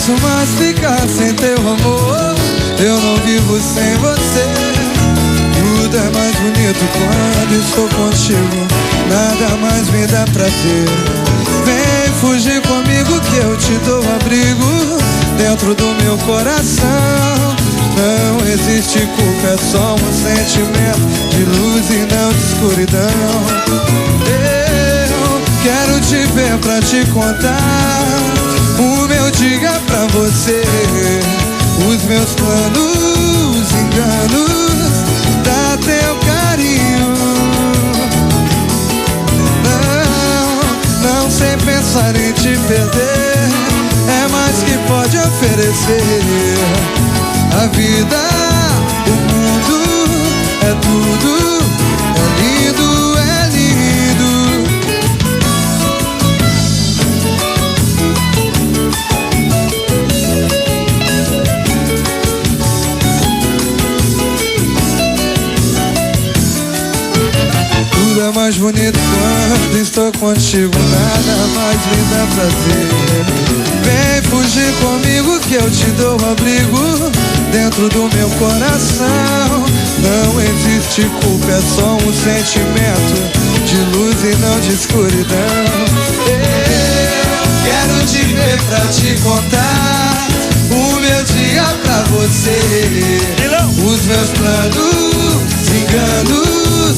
posso mais ficar sem teu amor. Eu não vivo sem você. Tudo é mais bonito quando estou contigo. Nada mais me dá prazer. Vem fugir comigo que eu te dou abrigo dentro do meu coração. Não existe culpa, é só um sentimento de luz e não de escuridão. Eu quero te ver pra te contar o meu dia pra você, os meus planos, enganos, dá teu carinho. Não sei pensar em te perder, é mais que pode oferecer. A vida, o mundo, é tudo, é lindo, é lindo. Tudo é mais bonito quando estou contigo. Nada mais me dá prazer. Vem fugir comigo que eu te dou abrigo dentro do meu coração. Não existe culpa, é só um sentimento de luz e não de escuridão. Eu quero te ver pra te contar o meu dia pra você, os meus planos, enganos,